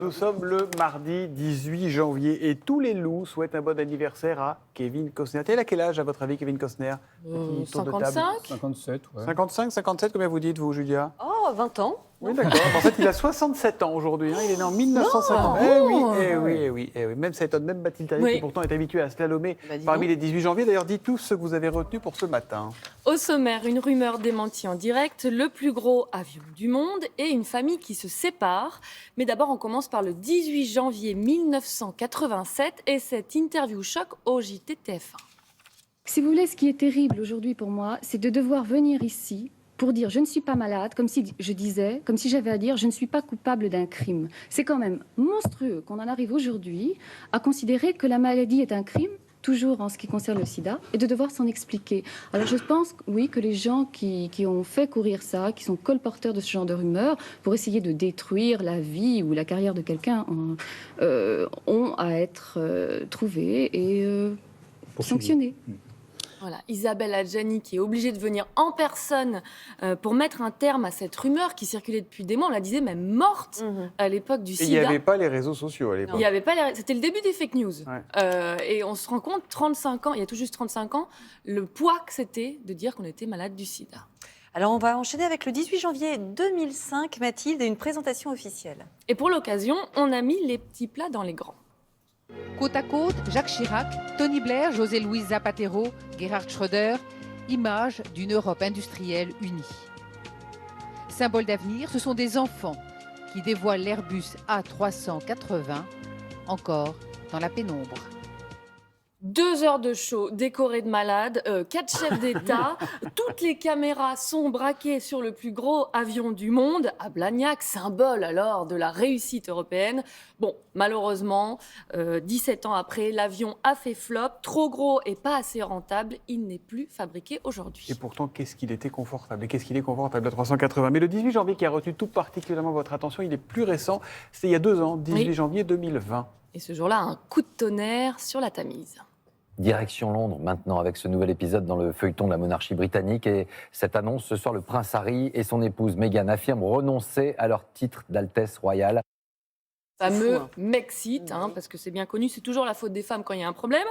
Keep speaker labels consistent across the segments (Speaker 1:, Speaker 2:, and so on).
Speaker 1: Nous sommes le mardi 18 janvier et tous les loups souhaitent un bon anniversaire à Kevin Costner. Il a quel âge à votre avis, Kevin Costner? Petit tour de table.
Speaker 2: 55.
Speaker 3: 57, ouais.
Speaker 1: 55, 57, combien vous dites, vous, Julia?
Speaker 2: Oh, 20 ans.
Speaker 1: Oui, d'accord. En fait, il a 67 ans aujourd'hui. Il est né en 1950. Eh oui. Même ça étonne, même Mathilde Tariq,
Speaker 2: Oui.
Speaker 1: qui pourtant est habituée à slalomer
Speaker 2: Dis
Speaker 1: parmi
Speaker 2: donc.
Speaker 1: les 18 janvier. D'ailleurs, dites-nous ce que vous avez retenu pour ce matin.
Speaker 2: Au sommaire, une rumeur démentie en direct, le plus gros avion du monde et une famille qui se sépare. Mais d'abord, on commence par le 18 janvier 1987 et cette interview choc au JT TF1.
Speaker 4: Si vous voulez, ce qui est terrible aujourd'hui pour moi, c'est de devoir venir ici pour dire je ne suis pas malade, comme si je disais, comme si j'avais à dire je ne suis pas coupable d'un crime. C'est quand même monstrueux qu'on en arrive aujourd'hui à considérer que la maladie est un crime, toujours en ce qui concerne le sida, et de devoir s'en expliquer. Alors je pense, oui, que les gens qui ont fait courir ça, qui sont colporteurs de ce genre de rumeurs, pour essayer de détruire la vie ou la carrière de quelqu'un, ont à être trouvés et sanctionnés.
Speaker 2: Voilà, Isabelle Adjani qui est obligée de venir en personne pour mettre un terme à cette rumeur qui circulait depuis des mois. On la disait même morte à l'époque du
Speaker 1: Et il
Speaker 2: sida.
Speaker 1: n'y avait pas les réseaux sociaux à l'époque.
Speaker 2: Il y avait pas C'était le début des fake news.
Speaker 1: Ouais.
Speaker 2: Et on se rend compte, 35 ans, il y a tout juste 35 ans, le poids que c'était de dire qu'on était malade du sida.
Speaker 5: Alors, on va enchaîner avec le 18 janvier 2005, Mathilde, et une présentation officielle.
Speaker 2: Et pour l'occasion, on a mis les petits plats dans les grands.
Speaker 6: Côte à côte, Jacques Chirac, Tony Blair, José-Luis Zapatero, Gerhard Schröder, image d'une Europe industrielle unie. Symbole d'avenir, ce sont des enfants qui dévoilent l'Airbus A380, encore dans la pénombre.
Speaker 2: 2 heures de show, décoré de malades, 4 chefs d'État, toutes les caméras sont braquées sur le plus gros avion du monde, à Blagnac, symbole alors de la réussite européenne. Bon, malheureusement, 17 ans après, l'avion a fait flop, trop gros et pas assez rentable, il n'est plus fabriqué aujourd'hui.
Speaker 1: Et pourtant, qu'est-ce qu'il était confortable? Et qu'est-ce qu'il est confortable à 380? Mais le 18 janvier qui a retenu tout particulièrement votre attention, il est plus récent. C'était il y a 2 ans, 18 janvier 2020.
Speaker 2: Et ce jour-là, un coup de tonnerre sur la Tamise.
Speaker 7: Direction Londres maintenant avec ce nouvel épisode dans le feuilleton de la monarchie britannique. Et cette annonce, ce soir, le prince Harry et son épouse Meghan affirment renoncer à leur titre d'Altesse royale.
Speaker 2: Fameux Mexit, parce que c'est bien connu, c'est toujours la faute des femmes quand il y a un problème.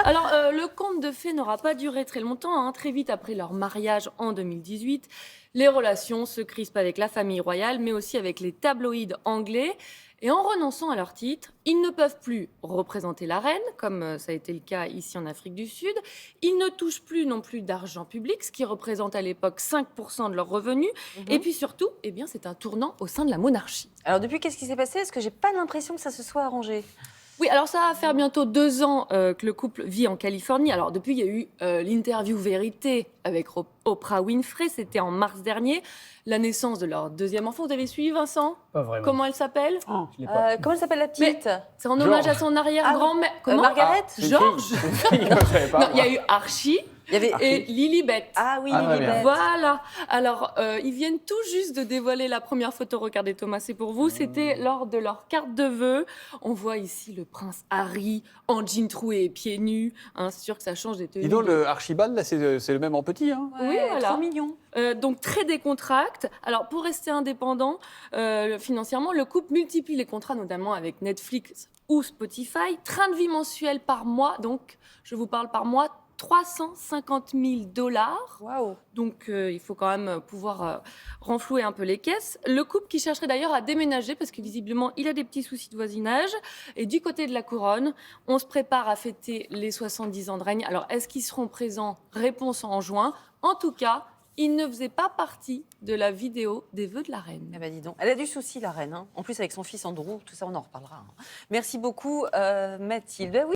Speaker 2: Alors, le conte de fées n'aura pas duré très longtemps. Très vite après leur mariage en 2018, les relations se crispent avec la famille royale, mais aussi avec les tabloïds anglais. Et en renonçant à leur titre, ils ne peuvent plus représenter la reine, comme ça a été le cas ici en Afrique du Sud. Ils ne touchent plus non plus d'argent public, ce qui représente à l'époque 5% de leurs revenus. Et puis surtout, c'est un tournant au sein de la monarchie.
Speaker 5: Alors, depuis, qu'est-ce qui s'est passé? Est-ce que j'ai pas l'impression que ça se soit arrangé?
Speaker 2: Oui, alors ça va faire bientôt 2 ans que le couple vit en Californie. Alors depuis, il y a eu l'interview vérité avec Oprah Winfrey, c'était en mars dernier. La naissance de leur deuxième enfant, vous avez suivi, Vincent?
Speaker 3: Pas vraiment.
Speaker 2: Comment elle s'appelle?
Speaker 3: Je l'ai pas.
Speaker 5: Comment elle s'appelle la petite?
Speaker 2: C'est en hommage à
Speaker 1: George.
Speaker 2: son arrière-grand-mère. Comment?
Speaker 5: Margaret?
Speaker 2: Georges. Non, il y a eu Archie.
Speaker 5: Il y avait...
Speaker 2: Et Lilibet.
Speaker 5: Ah oui,
Speaker 1: Ah, ouais,
Speaker 5: Lilibet.
Speaker 2: Voilà. Alors, ils viennent tout juste de dévoiler la première photo. Regardez, Thomas, c'est pour vous. C'était lors de leur carte de vœux. On voit ici le prince Harry en jean troué et pieds nus. C'est sûr que ça change des tenues.
Speaker 1: Dis donc, le Archibald, là, c'est le même en petit. Hein.
Speaker 2: Oui, voilà.
Speaker 5: Trop mignon.
Speaker 2: Donc très décontracté. Alors pour rester indépendant financièrement, le couple multiplie les contrats, notamment avec Netflix ou Spotify. Train de vie mensuel par mois, donc je vous parle par mois, $350 000.
Speaker 5: Waouh.
Speaker 2: Donc il faut quand même pouvoir renflouer un peu les caisses. Le couple qui chercherait d'ailleurs à déménager parce que visiblement il a des petits soucis de voisinage. Et du côté de la couronne, on se prépare à fêter les 70 ans de règne. Alors est-ce qu'ils seront présents? Réponse en juin. En tout cas, il ne faisait pas partie de la vidéo des vœux de la reine.
Speaker 5: Eh ben, dis donc. Elle a du souci, la reine. En plus, avec son fils Andrew, tout ça, on en reparlera. Merci beaucoup, Mathilde. Oui.